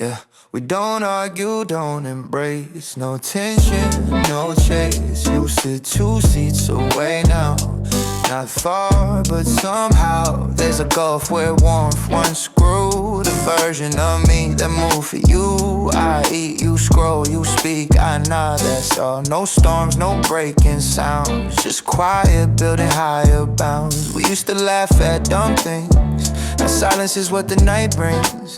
Yeah, we don't argue, don't embrace. No tension, no chase. Used to 2 seats away now. Not far, but somehow there's a gulf where warmth once grew. The version of me that moved for you. I eat, you scroll, you speak, I nod, that's all. No storms, no breaking sounds. Just quiet, building higher bounds. We used to laugh at dumb things. Now silence is what the night brings.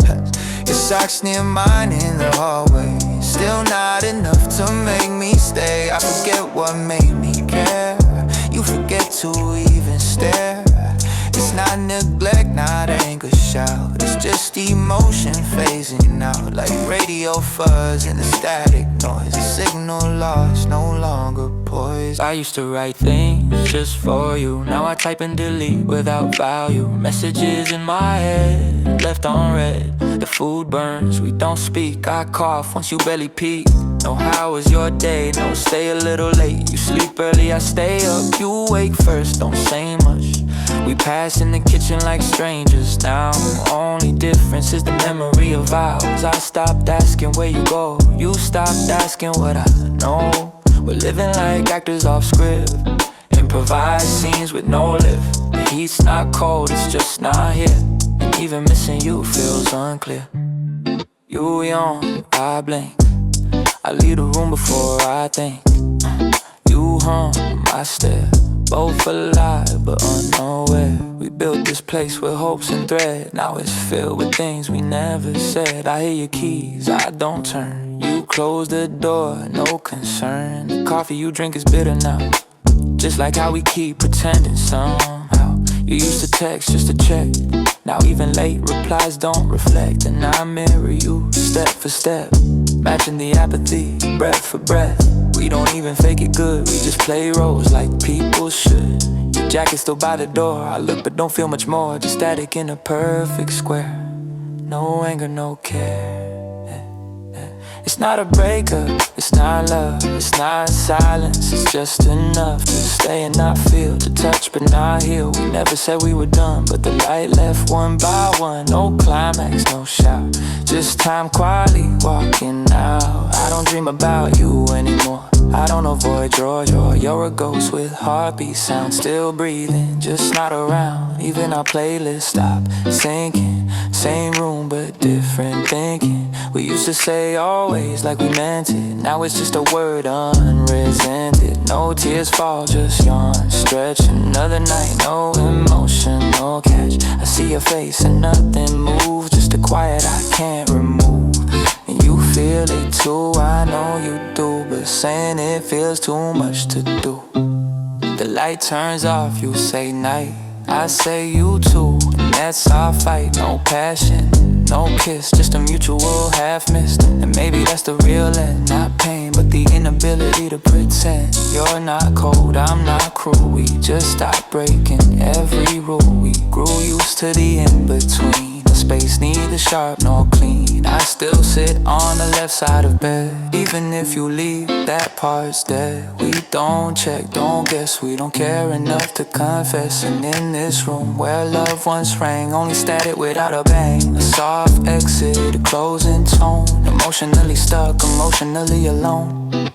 Your socks near mine in the hallway. Still not enough to make me stay. I forget what made me care. You forget to even stare. It's not neglect, not anger, shout. It's just emotion phasing out. Like radio fuzz in the static noise. A signal lost, no longer poised. I used to write things just for you. Now I type and delete without value. Messages in my head, left on red. The food burns, we don't speak. I cough once you barely peek. No, how was your day? No, stay a little late. You sleep early, I stay up. You wake first, don't say much. We pass in the kitchen like strangers now. Only difference is the memory of ours. I stopped asking where you go. You stopped asking what I know. We're living like actors off script. Improvise scenes with no lift. The heat's not cold, it's just not here. And even missing you feels unclear. You yawn, I blink. I leave the room before I think. You hum, I stare. Both alive but unaware. We built this place with hopes and thread. Now it's filled with things we never said. I hear your keys, I don't turn. You close the door, no concern. The coffee you drink is bitter now. Just like how we keep pretending somehow. You used to text just to check. Now even late replies don't reflect. And I mirror you step for step, matching the apathy, breath for breath. We don't even fake it good, we just play roles like people should. Your jacket still by the door, I look but don't feel much more. Just static in a perfect square. No anger, no care. It's not a breakup, it's not love, it's not silence. It's just enough to stay and not feel, to touch but not heal. We never said we were done, but the light left one by one. No climax, no shout, just time quietly walking out. I don't dream about you anymore. I don't avoid your joy. You're a ghost with heartbeat sound, still breathing, just not around. Even our playlist stopped syncing. Same room but different thinking. We used to say always like we meant it. Now it's just a word unresented. No tears fall, just yawn, stretch. Another night, no emotion, no catch. I see your face and nothing moves. Just a quiet I can't remove. And you feel it too, I know you do. But saying it feels too much to do. The light turns off, you say night, I say you too. And that's our fight, no passion, no kiss, just a mutual half missed. And maybe that's the real end, not pain, but the inability to pretend. You're not cold, I'm not cruel. We just stopped breaking every rule. We grew used to the in-between. The space neither sharp nor clean. I still sit on the left side of bed. Even if you leave, that part's dead. We don't check, don't guess, we don't care enough to confess. And in this room where love once rang, only static without a bang. A soft exit, a closing tone. Emotionally stuck, emotionally alone.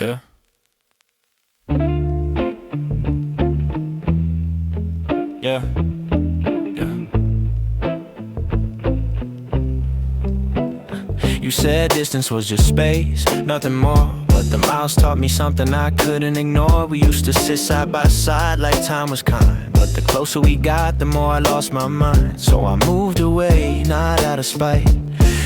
Yeah. Yeah. You said distance was just space, nothing more. But the miles taught me something I couldn't ignore. We used to sit side by side like time was kind. But the closer we got, the more I lost my mind. So I moved away, not out of spite,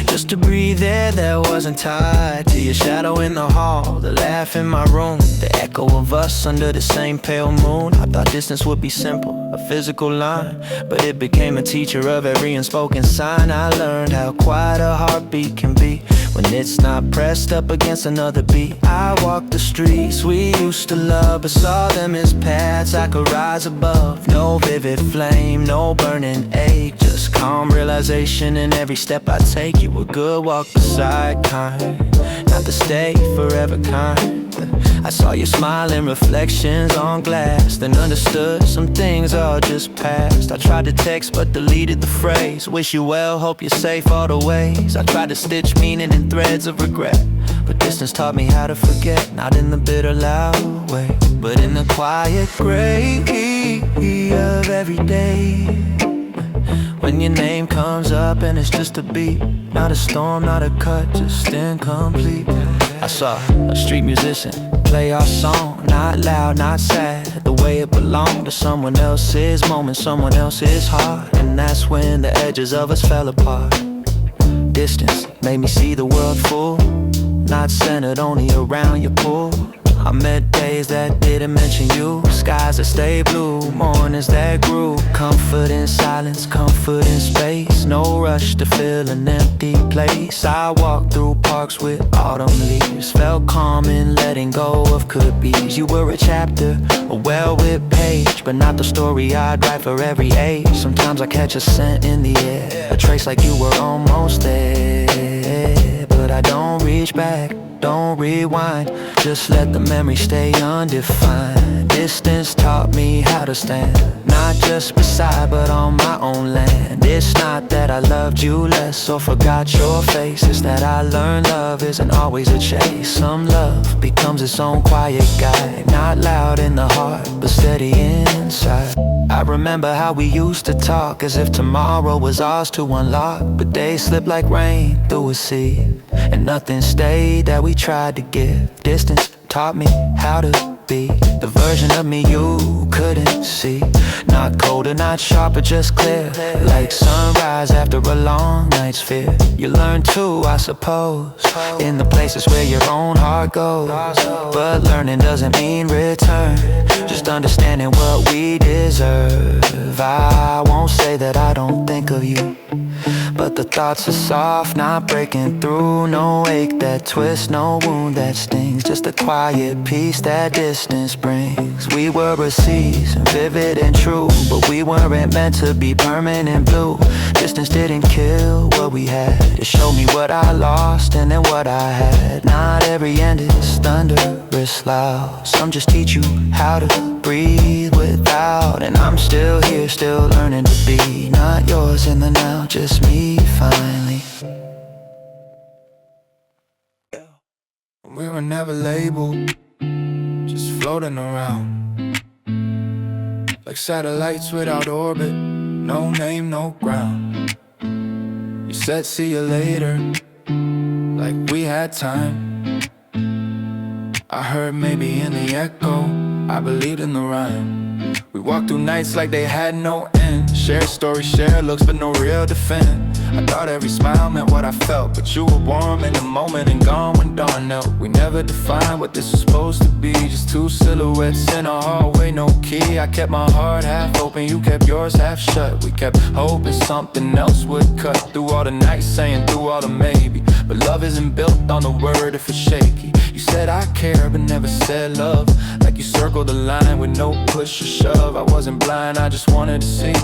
just to breathe air that wasn't tied to your shadow in the hall, the laugh in my room, the echo of us under the same pale moon. I thought distance would be simple, a physical line, but it became a teacher of every unspoken sign. I learned how quiet a heartbeat can be when it's not pressed up against another beat. I walked the streets we used to love, but saw them as paths I could rise above. No vivid flame, no burning ache, just calm realization realization in every step I take. You a good walk beside kind, not the stay forever kind. I saw you smiling reflections on glass, then understood some things all just passed. I tried to text but deleted the phrase. Wish you well, hope you're safe all the ways. I tried to stitch meaning in threads of regret, but distance taught me how to forget. Not in the bitter loud way, but in the quiet gray of every day. When your name comes up and it's just a beat, not a storm, not a cut, just incomplete. I saw a street musician play our song, not loud, not sad, the way it belonged to someone else's moment, someone else's heart. And that's when the edges of us fell apart. Distance made me see the world full, not centered only around your pool. I met days that didn't mention you, skies that stay blue, mornings that grew. Comfort in silence, comfort in space, no rush to fill an empty place. I walked through parks with autumn leaves, felt calm in letting go of could-be's. You were a chapter, a well-lit page, but not the story I'd write for every age. Sometimes I catch a scent in the air, a trace like you were almost there, but I don't reach back, don't rewind, just let the memory stay undefined. Distance taught me how to stand, not just beside but on my own land. It's not that I loved you less or forgot your face, it's that I learned love isn't always a chase. Some love becomes its own quiet guide, not loud in the heart but steady inside. I remember how we used to talk as if tomorrow was ours to unlock, but days slipped like rain through a sea, and nothing stayed that we tried to give. Distance taught me how to be the version of me you couldn't see, not colder, not sharper, just clear, like sunrise after a long night's fear. You learn too, I suppose, in the places where your own heart goes, but learning doesn't mean return, just understanding what we deserve. I won't say that I don't think of you, but the thoughts are soft, not breaking through. No ache that twists, no wound that stings, just a quiet peace that distance brings. We were a season, vivid and true, but we weren't meant to be permanent blue. Distance didn't kill what we had, it showed me what I lost and then what I had. Not every end is thunderous loud, some just teach you how to breathe without. And I'm still here, still learning to be not yours in the now, just me finally. We were never labeled, just floating around, like satellites without orbit, no name, no ground. You said see you later, like we had time. I heard maybe in the echo, I believed in the rhyme. We walked through nights like they had no end, shared stories, shared looks, but no real defense. I thought every smile meant what I felt, but you were warm in the moment and gone when dawn knelt. We never defined what this was supposed to be, just two silhouettes in a hallway, no key. I kept my heart half open, you kept yours half shut. We kept hoping something else would cut through all the nights, saying through all the maybe. But love isn't built on the word if it's shaky. You said I care but never said love, like you circled the line with no push or shove. I wasn't blind, I just wanted to see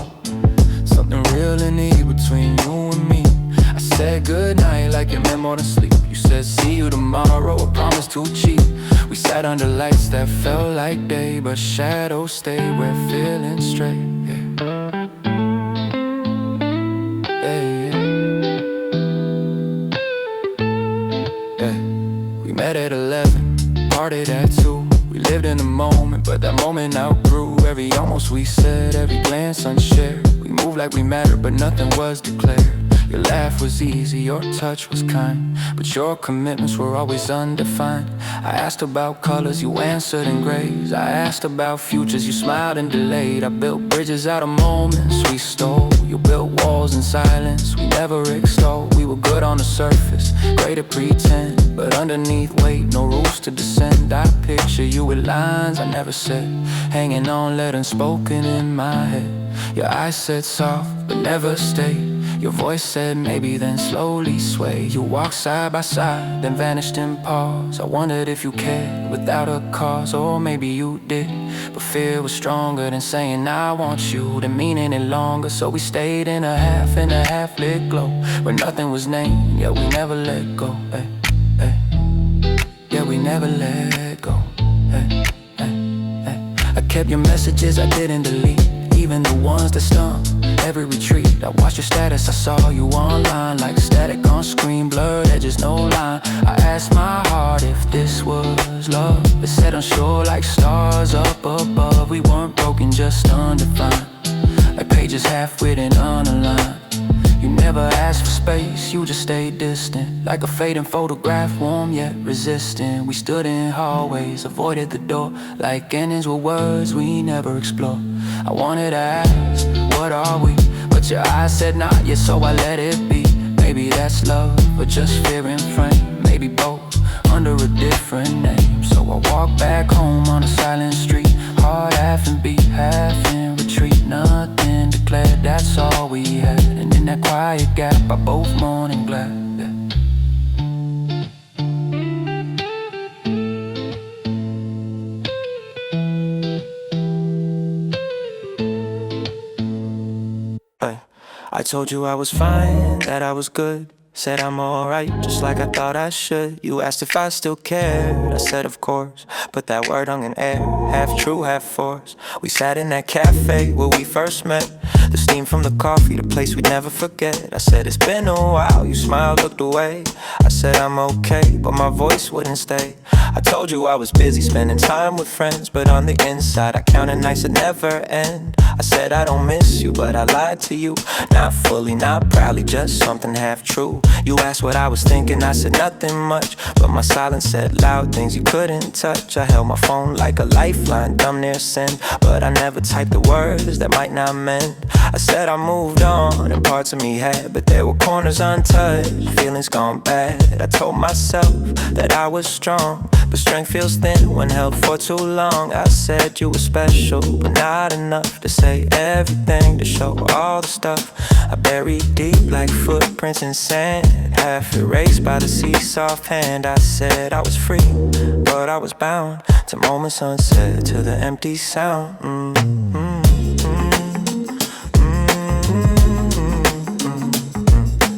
something real in the between you and me. I said goodnight like it meant more than sleep. You said see you tomorrow, a promise too cheap. We sat under lights that felt like day, but shadows stayed where feeling straight. We met at 11, parted at 2. We lived in the moment, but that moment outgrew every almost we said, every glance unshared. We moved like we mattered, but nothing was declared. Your laugh was easy, your touch was kind, but your commitments were always undefined. I asked about colors, you answered in grays. I asked about futures, you smiled and delayed. I built bridges out of moments we stole. You built walls in silence, we never extolled. We were good on the surface, great at pretend, but underneath weight, no rules to descend. I picture you with lines I never said, hanging on lead unspoken in my head. Your eyes said soft, but never stayed. Your voice said maybe, then slowly sway. You walked side by side, then vanished in pause. I wondered if you cared without a cause, or maybe you did, but fear was stronger than saying I want you, than meaning it longer. So we stayed in a half lit glow, where nothing was named, yet we never let go. Ay, ay. Yeah, we never let go. Ay, ay, ay. I kept your messages, I didn't delete, even the ones that stung. Every retreat, I watched your status, I saw you online, like static on screen, blurred edges, no line. I asked my heart if this was love. It said unsure, like stars up above. We weren't broken, just undefined, like pages half written on a line. You never asked for space, you just stayed distant, like a fading photograph, warm yet resistant. We stood in hallways, avoided the door, like endings were words we never explore. I wanted to ask, what are we? But your eyes said not yet, so I let it be. Maybe that's love, or just fear in frame. Maybe both, under a different name. So I walked back home on a silent street, heart half in beat, half in retreat. Nothing declared, that's all we had. And in that quiet gap, I both mourn and glad. I told you I was fine, that I was good. Said I'm alright, just like I thought I should. You asked if I still cared, I said of course, but that word hung in air, half true, half forced. We sat in that cafe where we first met, the steam from the coffee, the place we'd never forget. I said it's been a while, you smiled, looked away. I said I'm okay, but my voice wouldn't stay. I told you I was busy spending time with friends, but on the inside I counted nights that never end. I said I don't miss you, but I lied to you. Not fully, not proudly, just something half true. You asked what I was thinking, I said nothing much, but my silence said loud things you couldn't touch. I held my phone like a lifeline, dumb near sin, but I never typed the words that might not mend. I said I moved on, and parts of me had, but there were corners untouched, feelings gone bad. I told myself that I was strong, but strength feels thin when held for too long. I said you were special, but not enough to say everything, to show all the stuff I buried deep like footprints in sand, half erased by the sea's soft hand. I said I was free, but I was bound to moments unsaid, to the empty sound.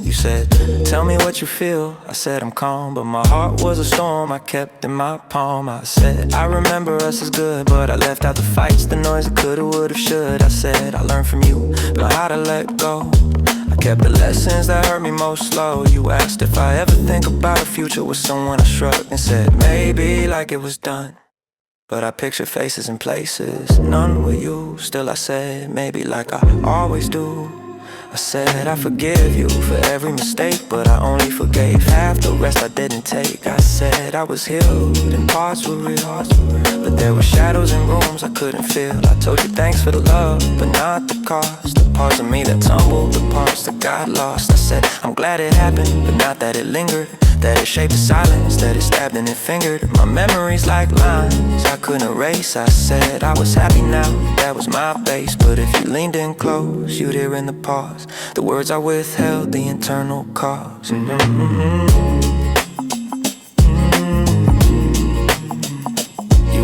You said, tell me what you feel. I said I'm calm, but my heart was a storm I kept in my palm. I said I remember us as good, but I left out the fights, the noise I coulda, woulda, should. I said I learned from you, but how to let go. I kept the lessons that hurt me most slow. You asked if I ever think about a future with someone. I shrugged and said maybe, like it was done. But I pictured faces and places, none with you. Still I said maybe, like I always do. I said I forgive you for every mistake, but I only forgave half, the rest I didn't take. I said I was healed and parts were real, but there were shadows in rooms I couldn't feel. I told you thanks for the love, but not the cost. The parts of me that tumbled, the parts that got lost. I said I'm glad it happened, but not that it lingered, that it shaped the silence, that it stabbed and it fingered my memories like lines I couldn't erase. I said I was happy now, that was my base, but if you leaned in close, you'd hear in the pause the words I withheld, the internal cause. You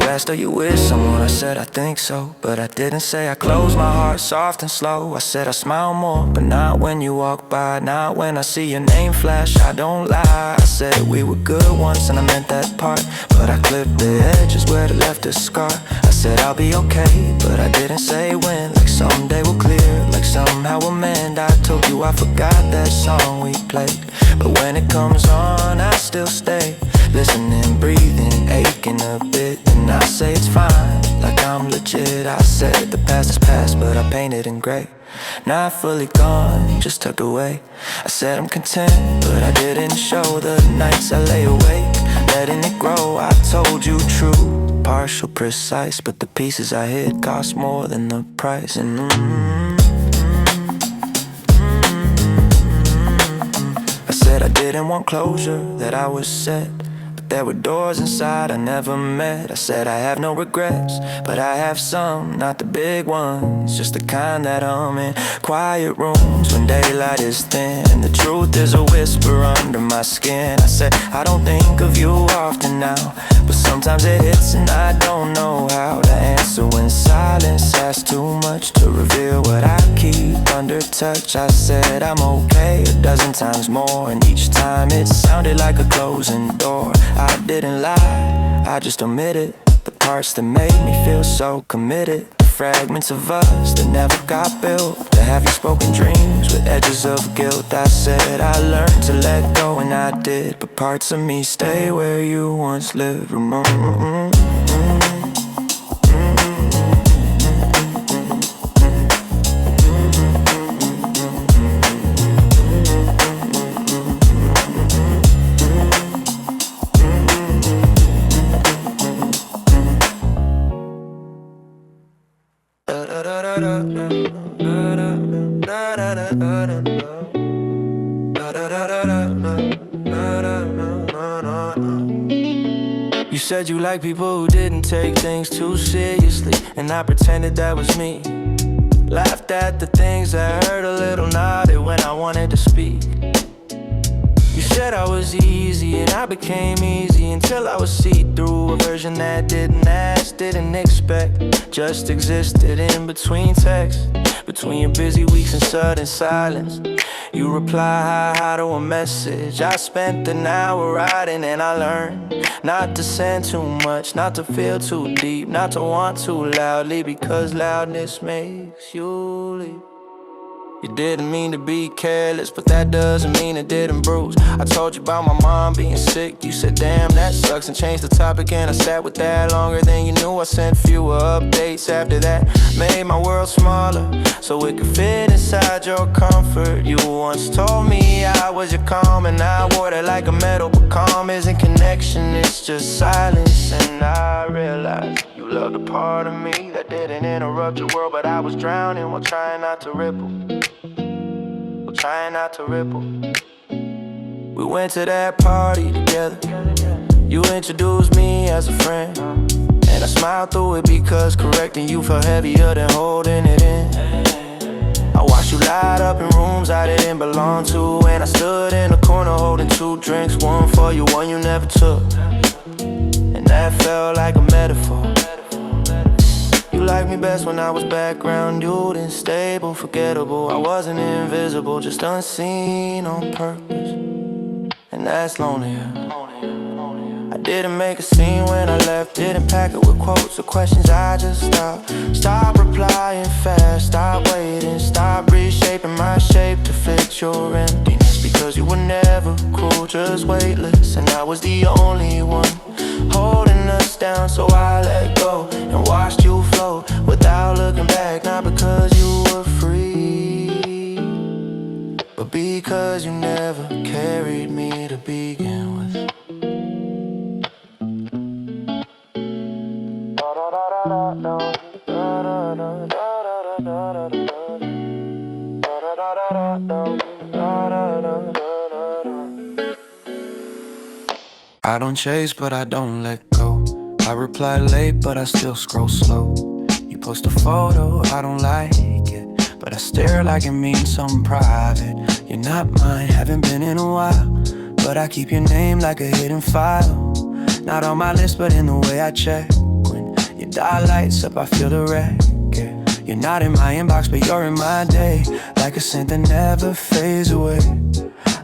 asked, are you with someone? I said I think so, but I didn't say I closed my heart soft and slow. I said I smile more, but not when you walk by, not when I see your name flash, I don't lie. I said we were good once and I meant that part, but I clipped the edges where it left a scar. I said I'll be okay, but I didn't say when, like someday we'll clear, like somehow we'll mend. I told you I forgot that song we played, but when it comes on I still stay, listening, breathing, aching a bit. And I say it's fine, like I'm legit. I said the past is past, but I painted in gray, not fully gone, just tucked away. I said I'm content, but I didn't show the nights I lay awake, letting it grow. I told you true, partial, precise, but the pieces I hid cost more than the price. And I said I didn't want closure, that I was set, there were doors inside I never met. I said I have no regrets, but I have some, not the big ones, just the kind that hum in quiet rooms when daylight is thin and the truth is a whisper under my skin. I said I don't think of you often now, but sometimes it hits and I don't know how to answer when silence asks too much to reveal what I keep under touch. I said I'm okay a dozen times more, and each time it sounded like a closing door. I didn't lie, I just omitted the parts that made me feel so committed, the fragments of us that never got built, the half-spoken dreams with edges of guilt. I said I learned to let go, and I did, but parts of me stay where you once lived. You said you like people who didn't take things too seriously, and I pretended that was me. Laughed at the things that hurt a little, nodded when I wanted to speak. You said I was easy, and I became easy until I was see-through, a version that didn't ask, didn't expect, just existed in between texts, between your busy weeks and sudden silence. You reply hi to a message. I spent an hour writing, and I learned not to send too much, not to feel too deep, not to want too loudly, because loudness makes you leave. You didn't mean to be careless, but that doesn't mean it didn't bruise. I told you about my mom being sick. You said, damn, that sucks, and changed the topic, and I sat with that longer than you knew. I sent fewer updates after that, made my world smaller so it could fit inside your comfort. You once told me I was your calm, and I wore that like a medal, but calm isn't connection, it's just silence. And I realized you loved a part of me that didn't interrupt your world, but I was drowning while trying not to ripple. Trying not to ripple. We went to that party together. You introduced me as a friend, and I smiled through it because correcting you felt heavier than holding it in. I watched you light up in rooms I didn't belong to, and I stood in the corner holding 2 drinks, one for you, one you never took. And that felt like a metaphor. You liked me best when I was background, you didn't stable, forgettable. I wasn't invisible, just unseen on purpose, and that's lonelier. I didn't make a scene when I left, didn't pack it with quotes or questions. I just stopped replying fast, stopped waiting, stopped reshaping my shape to fit your emptiness, because you were never cruel, just weightless, and I was the only one holding us down. So I let go and watched you float without looking back, not because you were free, but because you never carried me to begin with. I don't chase, but I don't let go. I reply late, but I still scroll slow. You post a photo, I don't like it, but I stare like it means something private. You're not mine, haven't been in a while, but I keep your name like a hidden file. Not on my list, but in the way I check. When your dial lights up, I feel the wreck. You're not in my inbox, but you're in my day, like a scent that never fades away.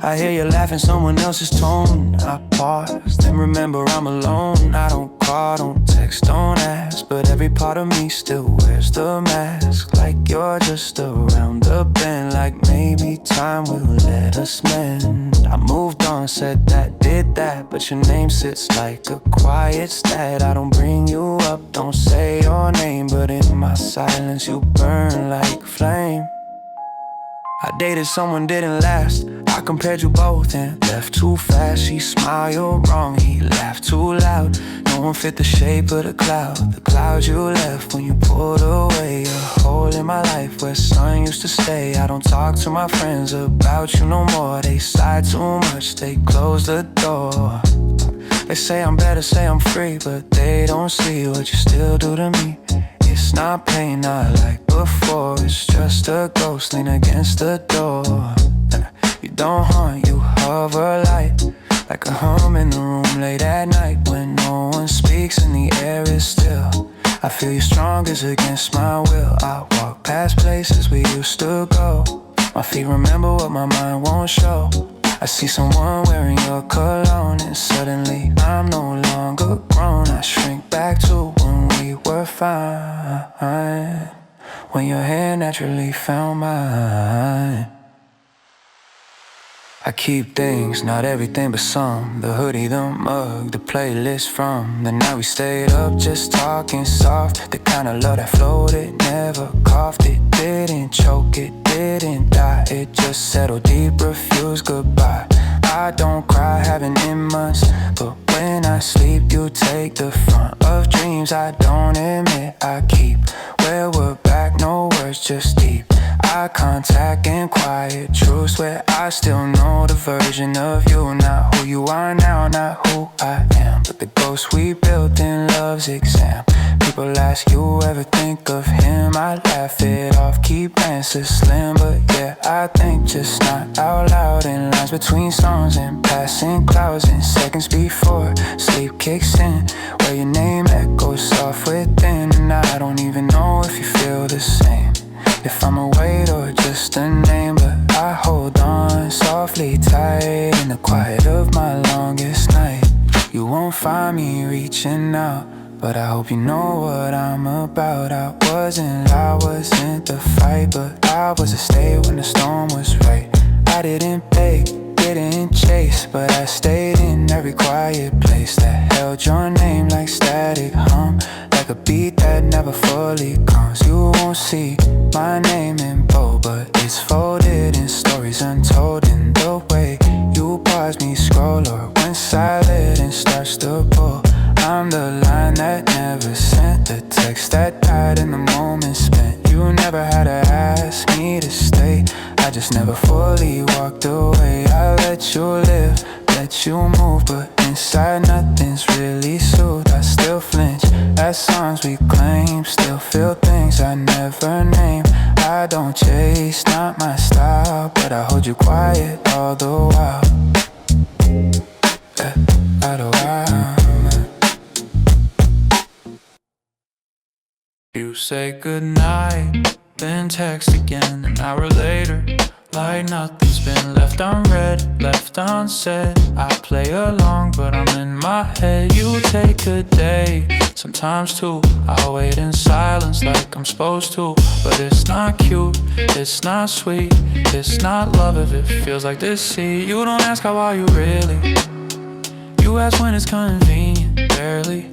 I hear you laughing someone else's tone. I pause, then remember I'm alone. I don't call, don't text, don't ask, but every part of me still wears the mask. Like you're just around the bend, like maybe time will let us mend. I moved on, said that, did that, but your name sits like a quiet stat. I don't bring you up, don't say your name, but in my silence you burn like flame. I dated someone, didn't last. I compared you both and left too fast. She smiled, you're wrong, he laughed too loud. No one fit the shape of the cloud you left when you pulled away. A hole in my life where sun used to stay. I don't talk to my friends about you no more. They sigh too much, they close the door. They say I'm better, say I'm free, but they don't see what you still do to me. It's not pain, not like before. It's just a ghost lean against the door. You don't haunt, you hover light, like a hum in the room late at night when no one speaks and the air is still. I feel you strong as against my will. I walk past places we used to go. My feet remember what my mind won't show. I see someone wearing your cologne and suddenly I'm no longer grown. I shrink back to when we were fine, when your hand naturally found mine. I keep things, not everything but some. The hoodie, the mug, the playlist from the night we stayed up just talking soft. The kind of love that floated, never coughed. It didn't choke, it didn't die. It just settled deep, refused goodbye. I don't cry, haven't in months, but when I sleep you take the front of dreams I don't admit I keep. Where we're back, no words, just deep eye contact and quiet truths where I still know the version of you. Not who you are now, not who I am, but the ghost we built in love's exam. People ask you ever think of him, I laugh it off, keep answers slim. But yeah, I think just not out loud in lines between songs and passing clouds and seconds before sleep kicks in, where your name echoes soft within. And I don't even know if you feel the same, if I'm a weight or just a name. But I hold on softly tight in the quiet of my longest night. You won't find me reaching out, but I hope you know what I'm about. I wasn't the fight, but I was a stay when the storm was right. I didn't beg, didn't chase, but I stayed in every quiet place that held your name like static hum, like a beat that never fully comes. You won't see my name in bold, but it's folded in stories untold. In the way you pause me scroll or when silent and starts to pull. I'm the line that never sent, the text that died in the moment spent. You never had to ask me to stay, I just never fully walked away. I let you live, let you move, but inside nothing's really soothed. I still flinch at songs we claim, still feel things I never name. I don't chase, not my style, but I hold you quiet all the while. Yeah, all the while. You say goodnight, then text again an hour later, like nothing's been left unread, left unsaid. I play along, but I'm in my head. You take a day, sometimes two. I wait in silence like I'm supposed to, but it's not cute, it's not sweet, it's not love if it feels like this. See, you don't ask how are you really, you ask when it's convenient, barely.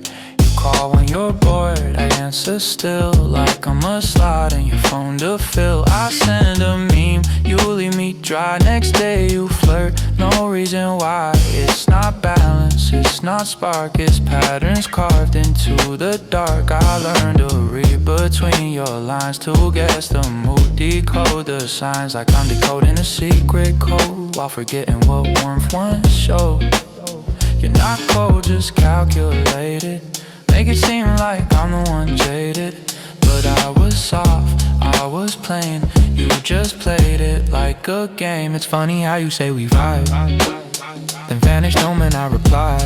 Call when you're bored, I answer still, like I'm a slot in your phone to fill. I send a meme, you leave me dry. Next day you flirt, no reason why. It's not balance, it's not spark, it's patterns carved into the dark. I learned to read between your lines to guess the mood, decode the signs, like I'm decoding a secret code while forgetting what warmth once showed. You're not cold, just calculated. Make it seem like I'm the one jaded, but I was soft, I was plain. You just played it like a game. It's funny how you say we vibe, then vanish the moment I reply.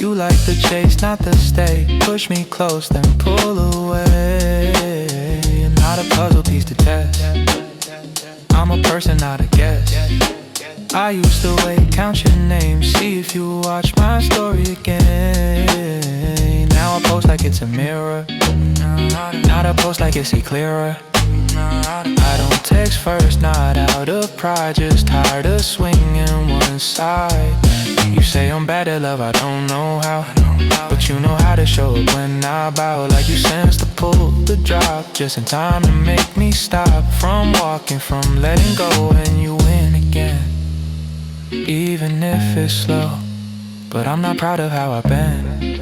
You like the chase, not the stay. Push me close, then pull away. You're not a puzzle piece to test, I'm a person, not a guest. I used to wait, count your name, see if you watch my story again. Now I post like it's a mirror, not a post like it's see clearer. I don't text first, not out of pride, just tired of swinging one side. You say I'm bad at love, I don't know how, but you know how to show up when I bow. Like you sense the pull, the drop, just in time to make me stop from walking, from letting go, and you win again. Even if it's slow, but I'm not proud of how I've been,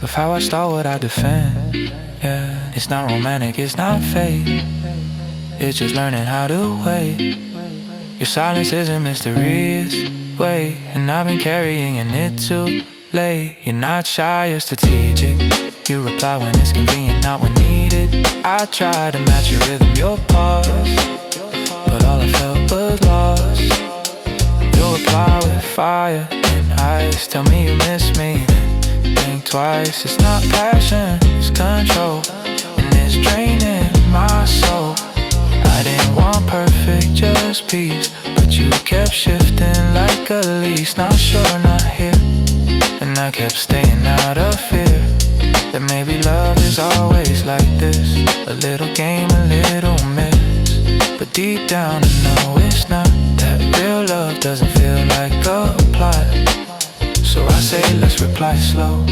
of how I stole what I defend. Yeah, it's not romantic, it's not fake, it's just learning how to wait. Your silence is a mysterious way, and I've been carrying it too late. You're not shy or strategic. You reply when it's convenient, not when needed. I try to match your rhythm, your pause, but all I felt was lost. You reply with fire and ice. Tell me you miss me, think twice. It's not passion, it's control, and it's draining my soul. I didn't want perfect, just peace, but you kept shifting like a leash. Not sure, not here, and I kept staying out of fear that maybe love is always like this, a little game, a little miss. But deep down I know it's not. That real love doesn't feel like a plot. So I say let's reply slow,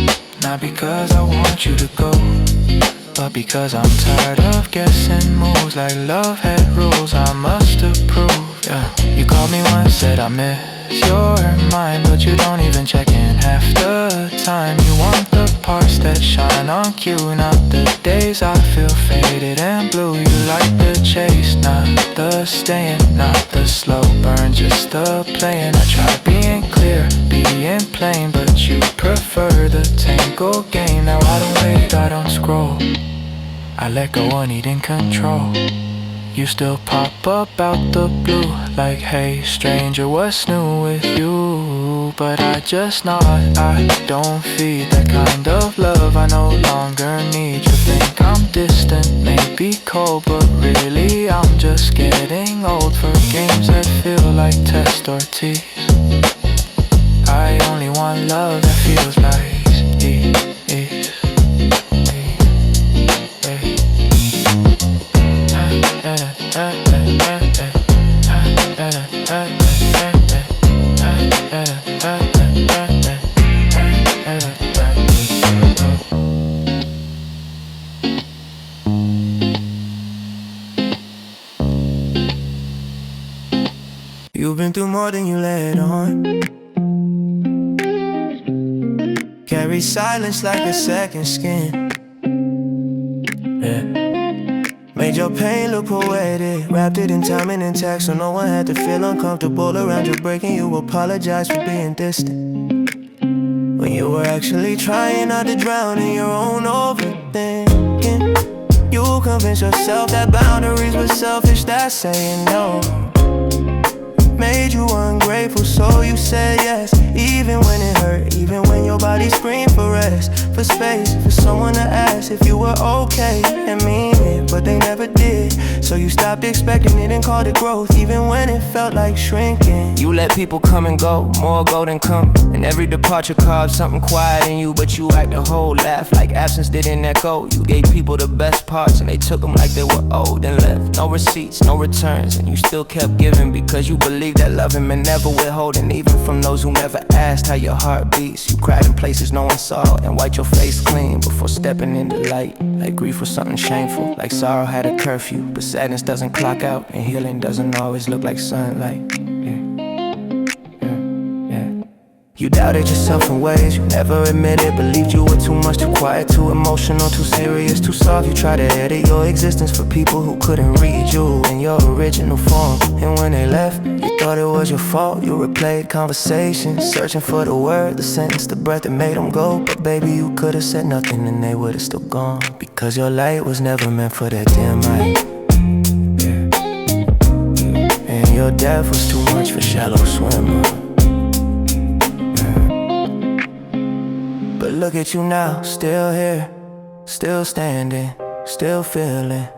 not because I want you to go, but because I'm tired of guessing moves. Like love had rules I must approve. Yeah. You called me once, said I miss your mind, but you don't even check in half the time. You want the parts that shine on cue, not the days I feel faded and blue. You like the chase, not the staying, not the slow burn, just the playing. I try being clear, being plain, but you prefer the tangle game. Now I don't wait, I don't scroll, I let go of needing control. You still pop up out the blue, like hey stranger, what's new with you? But I just nod, I don't feed that kind of love I no longer need. You think I'm distant, maybe cold, but really I'm just getting old for games that feel like test or tease. I only want love that feels like ease. You've been through more than you let on. Carry silence like a second skin. Yeah. Made your pain look poetic, wrapped it in time and intact, so no one had to feel uncomfortable around you breaking. You apologize for being distant, when you were actually trying not to drown in your own overthinking. You convince yourself that boundaries were selfish, that's saying no. Made you ungrateful, so you said yes, even when it hurt, even when your body screamed for rest, for space, for someone to ask if you were okay and mean it, but they never did. So you stopped expecting it and called it growth, even when it felt like shrinking. You let people come and go, more go than come, and every departure carved something quiet in you, but you act a whole laugh like absence didn't echo. You gave people the best parts and they took them like they were old and left. No receipts, no returns, and you still kept giving because you believed that loving meant never withholding, even from those who never asked how your heart beats. You cried in places no one saw and wiped your face clean before stepping into light. Like grief was something shameful, like sorrow had a curfew, but sadness doesn't clock out and healing doesn't always look like sunlight. You doubted yourself in ways you never admitted, believed you were too much, too quiet, too emotional, too serious, too soft. You tried to edit your existence for people who couldn't read you in your original form, and when they left, you thought it was your fault. You replayed conversations, searching for the word, the sentence, the breath that made them go. But baby, you could have said nothing and they would have still gone, because your light was never meant for that dim light. And your depth was too much for shallow swimmer. But look at you now, still here, still standing, still feeling.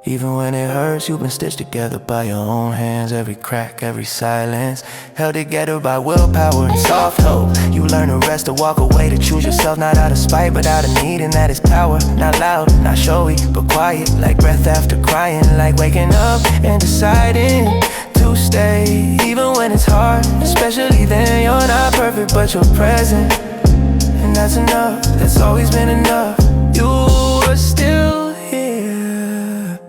Even when it hurts, you've been stitched together by your own hands. Every crack, every silence, held together by willpower and soft hope. You learn to rest, to walk away, to choose yourself, not out of spite, but out of need, and that is power. Not loud, not showy, but quiet, like breath after crying, like waking up and deciding to stay, even when it's hard, especially then. You're not perfect, but you're present, and that's enough, that's always been enough. You are still here,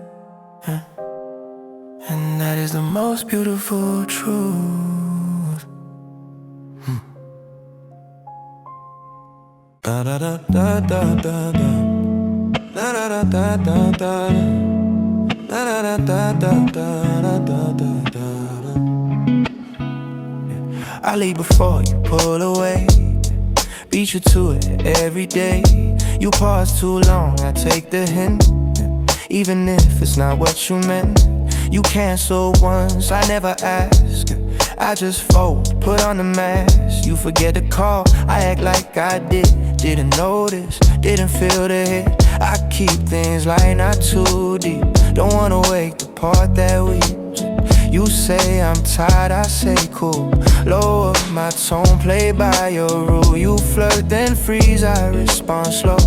and that is the most beautiful truth. Da da da da da da da da da da da da da da da da da da. I leave before you pull away. beat you to it every day. You pause too long, I take the hint. Even if it's not what you meant. You cancel once, I never ask. I just fold, put on the mask. You forget to call, I act like I didn't notice, didn't feel the hit. I keep things light, not too deep. Don't wanna wake the part that weeps. You say I'm tired, I say cool. Lower my tone, play by your rule. You flirt, then freeze, I respond slow.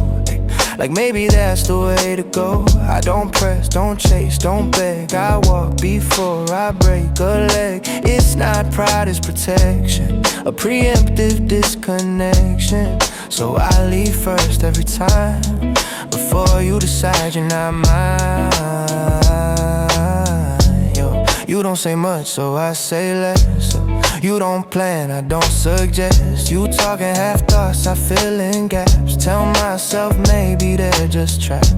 Like maybe that's the way to go. I don't press, don't chase, don't beg. I walk before I break a leg. It's not pride, it's protection. A preemptive disconnection. So I leave first every time. Before you decide you're not mine. Yo, you don't say much, so I say less. You don't plan, I don't suggest. You talking half thoughts, I fill in gaps. Tell myself maybe they're just trapped,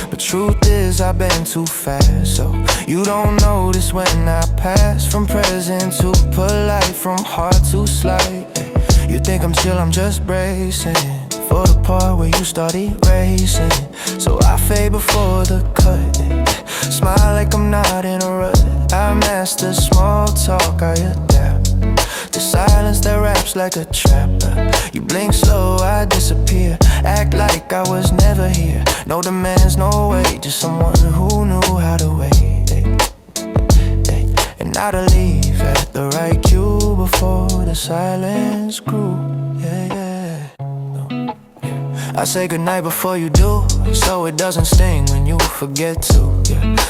but truth is I've been too fast. So you don't notice when I pass from present to polite, from hard to slight. You think I'm chill, I'm just bracing for the part where you start erasing. So I fade before the cut. Smile like I'm not in a rut. I master small talk, I adapt. The silence that raps like a trap. You blink slow, I disappear. Act like I was never here. No demands, no way. Just someone who knew how to wait. And now to leave at the right cue before the silence grew. I say goodnight before you do, so it doesn't sting when you forget to.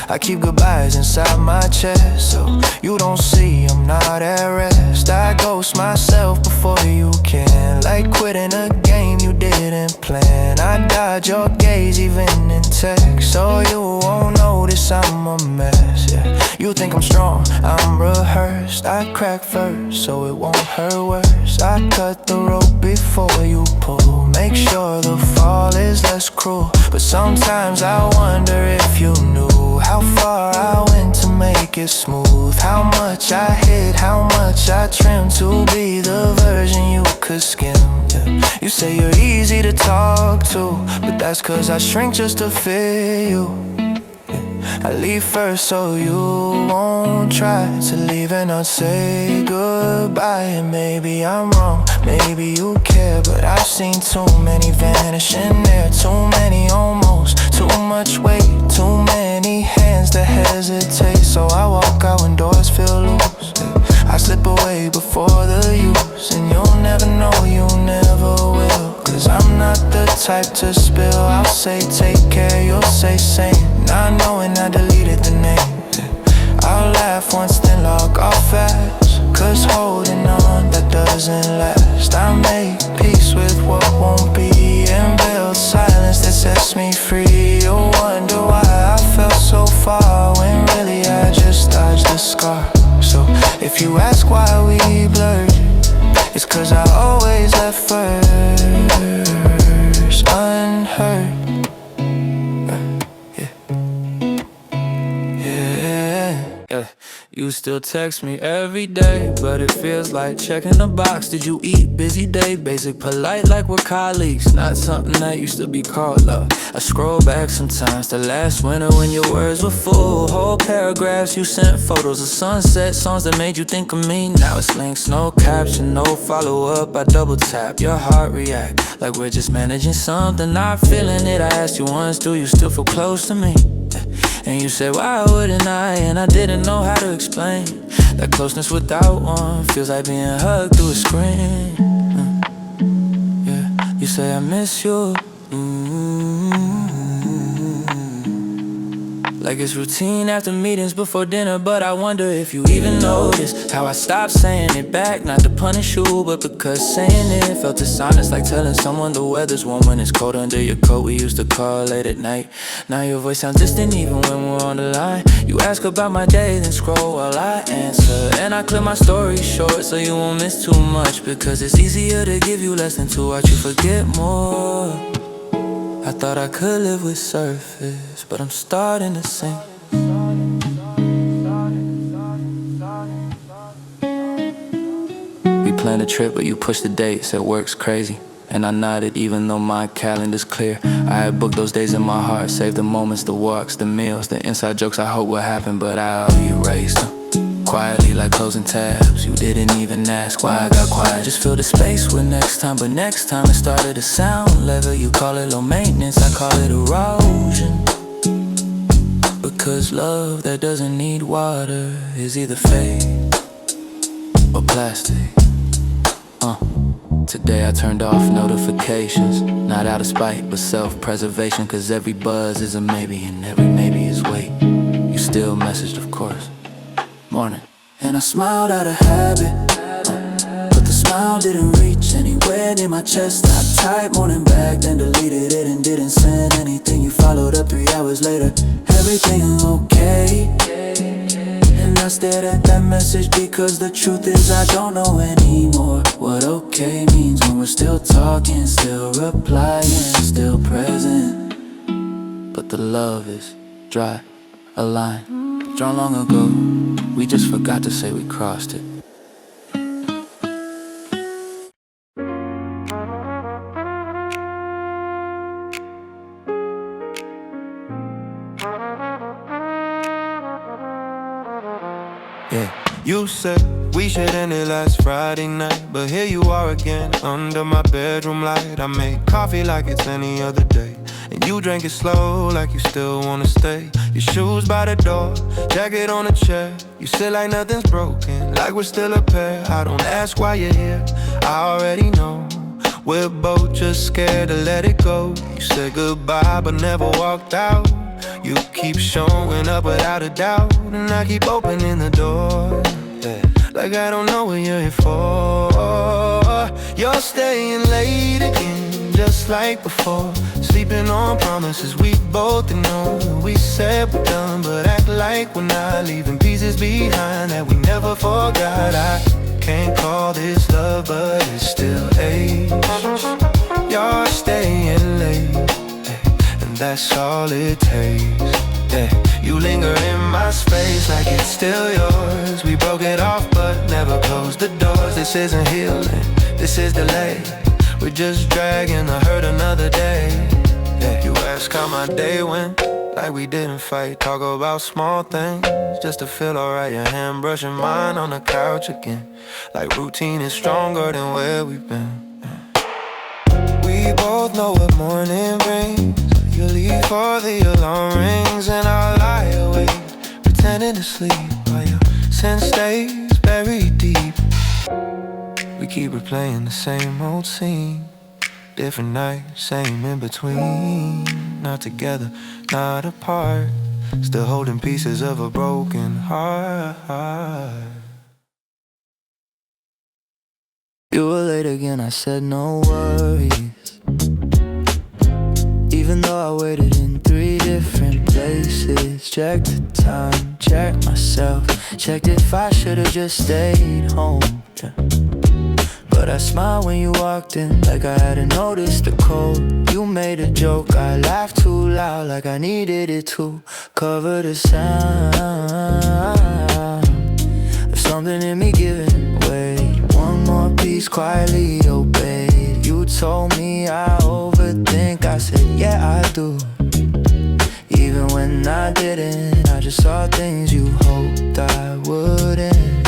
I keep goodbyes inside my chest, so you don't see I'm not at rest. I ghost myself before you can, like quitting a game you didn't plan. I dodge your gaze even in text, so you won't notice I'm a mess. You think I'm strong, I'm rehearsed. I crack first, so it won't hurt worse. I cut the rope before you pull, make sure the fall is less cruel. But sometimes I wonder if you knew how far I went to make it smooth. How much I hit, how much I trimmed to be the version you could skim. You say you're easy to talk to, but that's cause I shrink just to fit you. I leave first so you won't try to leave and not say goodbye. And maybe I'm wrong, maybe you care, but I've seen too many vanish in there. Too many almost, too much weight, too many hands that hesitate. So I walk out when doors feel loose. I slip away before the use, and you'll never know, you never will. Cause I'm not the type to spill. I'll say take care, you'll say same. Not knowing I deleted the name. I'll laugh once then log off fast, cause holding on that doesn't last. I make peace with what won't be and build silence that sets me free. You'll wonder why I felt so far when really I just dodged the scar. So if you ask why we blurred, it's cause I always left first unheard. You still text me every day, but it feels like checking a box. Did you eat? Busy day, basic, polite like we're colleagues. Not something that used to be called love. I scroll back sometimes to last winter when your words were full. Whole paragraphs you sent, photos of sunset, songs that made you think of me. Now it's links, no caption, no follow-up. I double tap, your heart react like we're just managing something. Not feeling it, I asked you once, do you still feel close to me? And you said, why wouldn't I? And I didn't know how to explain that closeness without one feels like being hugged through a screen. Yeah, you say I miss you. Like it's routine after meetings before dinner, but I wonder if you even notice how I stopped saying it back. Not to punish you, but because saying it felt dishonest, like telling someone the weather's warm when it's cold under your coat. We used to call late at night. Now your voice sounds distant even when we're on the line. You ask about my day, then scroll while I answer, and I clip my story short so you won't miss too much, because it's easier to give you less than to watch you forget more. I thought I could live with surface, but I'm starting to sink. We planned a trip, but you pushed the date, said work's crazy. And I nodded even though my calendar's clear. I had booked those days in my heart, saved the moments, the walks, the meals, the inside jokes I hope would happen, but I'll erase them quietly like closing tabs. You didn't even ask why I got quiet. Just fill the space with next time, but next time it started to sound level. You call it low maintenance, I call it erosion. Because love that doesn't need water is either fake or plastic. Today I turned off notifications, not out of spite but self-preservation. Cause every buzz is a maybe and every maybe is wait. You still messaged, of course. Morning. And I smiled out of habit, but the smile didn't reach anywhere near my chest. I typed morning back, then deleted it and didn't send anything. You followed up 3 hours later, everything okay? And I stared at that message because the truth is I don't know anymore what okay means when we're still talking, still replying, still present. But the love is dry, a line drawn long ago. We just forgot to say we crossed it. Yeah, you said we should end it last Friday night, but here you are again under my bedroom light. I made coffee like it's any other day, and you drank it slow like you still wanna stay. Your shoes by the door, jacket on a chair. You sit like nothing's broken, like we're still a pair. I don't ask why you're here, I already know. We're both just scared to let it go. You said goodbye but never walked out. You keep showing up without a doubt, and I keep opening the door, yeah, like I don't know what you're here for. You're staying late again, just like before. Sleeping on promises we both know. We said we're done, but act like we're not. Leaving pieces behind that we never forgot. I can't call this love, but it's still age. You're staying late, that's all it takes, yeah. You linger in my space like it's still yours. We broke it off but never closed the doors. This isn't healing, this is delay. We're just dragging the hurt another day, yeah. You ask how my day went, like we didn't fight. Talk about small things, just to feel alright. Your hand brushing mine on the couch again, like routine is stronger than where we've been, yeah. We both know what morning brings. You leave for the alarm rings, and I'll lie awake, pretending to sleep while your sense stays buried deep. We keep replaying the same old scene, different night, same in between. Not together, not apart, still holding pieces of a broken heart. You were late again, I said no worries, even though I waited in 3 different places. Checked the time, checked myself, checked if I should've just stayed home, yeah. But I smiled when you walked in, like I hadn't noticed the cold. You made a joke, I laughed too loud, like I needed it to cover the sound of something in me giving way. One more piece quietly obeyed. You told me I overthink, I said yeah I do. Even when I didn't, I just saw things you hoped I wouldn't.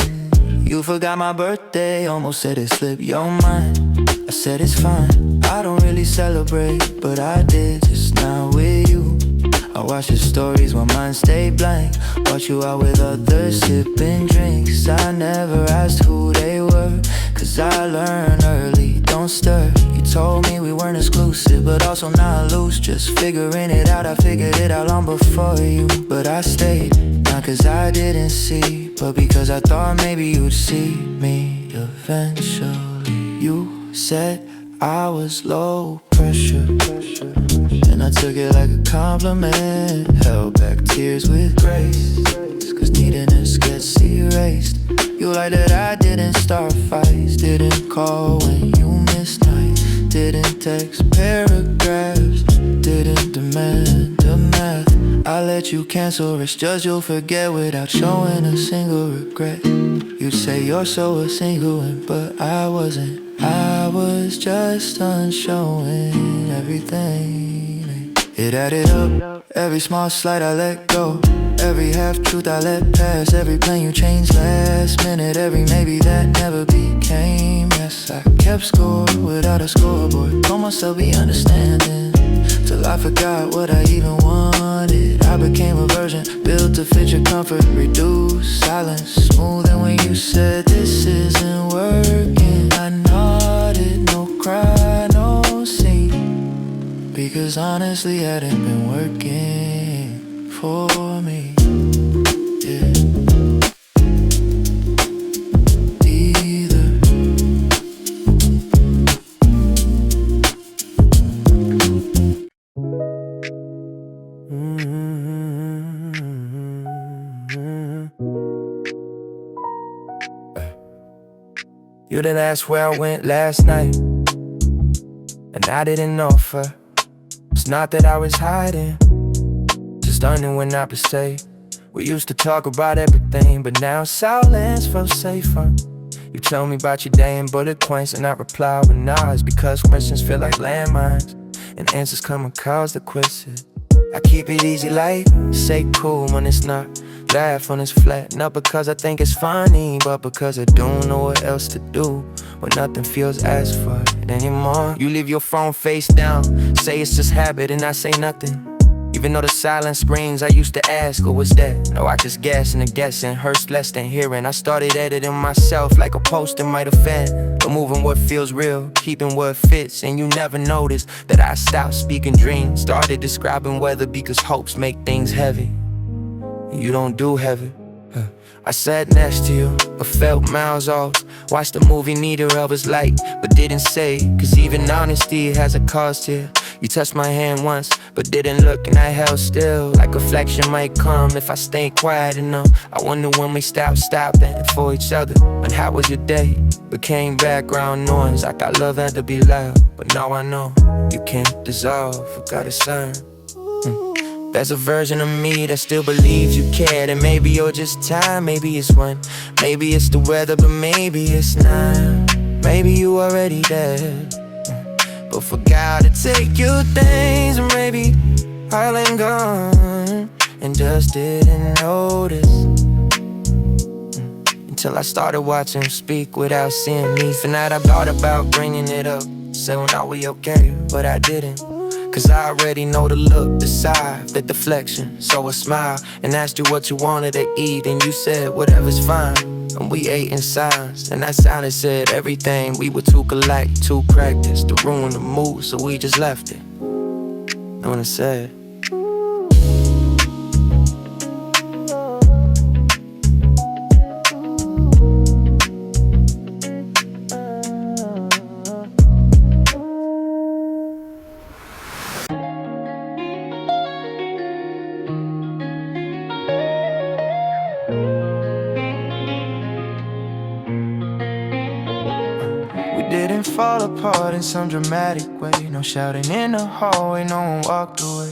You forgot my birthday, almost said it slipped your mind. I said it's fine, I don't really celebrate, but I did just now with you. I watch your stories while mine stay blank. Watch you out with others sipping drinks. I never asked who they were, cause I learned early, don't stir. You told me we weren't exclusive, but also not loose. Just figuring it out, I figured it out long before you. But I stayed, not cause I didn't see, but because I thought maybe you'd see me eventually. You said I was low pressure, and I took it like a compliment. Held back tears with grace, cause neediness gets erased. You like that I didn't start fights, didn't call when you missed nights, didn't text paragraphs, didn't demand the math. I let you cancel rest, judge you'll forget without showing a single regret. You'd say you're so a single, but I wasn't I was just unshowing everything. It added up, every small slight I let go, every half-truth I let pass, every plan you changed last minute, every maybe that never became yes. I kept score without a scoreboard, told myself be understanding, till I forgot what I even wanted. I became a version, built to fit your comfort, reduce silence, smoothing when you said this isn't working. I nodded, no cry, no scene, because honestly it hadn't been working for me. Yeah. You didn't ask where I went last night, and I didn't offer. It's not that I was hiding, just unknown not to say. We used to talk about everything, but now silence feels safer. You tell me about your day in bullet points, and I reply with nods, because questions feel like landmines, and answers come with calls that quits it. I keep it easy like, say cool when it's not, laugh when it's flat. Not because I think it's funny, but because I don't know what else to do when nothing feels as fun anymore. You leave your phone face down, say it's just habit, and I say nothing. Even though the silence screams, I used to ask, what was that? No, I just guessing and guessing, hurts less than hearing. I started editing myself like a post that might offend, removing what feels real, keeping what fits. And you never noticed that I stopped speaking dreams, started describing weather, because hopes make things heavy. You don't do heavy. I sat next to you, but felt miles off. Watched the movie neither of us liked, but didn't say, cause even honesty has a cost here. You touched my hand once, but didn't look, and I held still, like reflection might come if I stay quiet enough. I wonder when we stopping for each other. And how was your day? Became background noise, like our love had to be loud. But now I know you can't dissolve, you gotta sign. There's a version of me that still believes you cared, and maybe you're just tired, maybe it's one, maybe it's the weather, but maybe it's not. Maybe you already dead, but forgot to take your things, and maybe I'll ain't gone, and just didn't notice until I started watching him speak without seeing me. For that I thought about bringing it up, saying are we okay, but I didn't. Cause I already know the look, the sigh, the deflection. So I smiled and asked you what you wanted to eat, and you said whatever's fine. And we ate in silence, and that silence said everything. We were too polite, too practiced to ruin the mood, so we just left it. And when I said didn't fall apart in some dramatic way, no shouting in the hallway, no one walked away.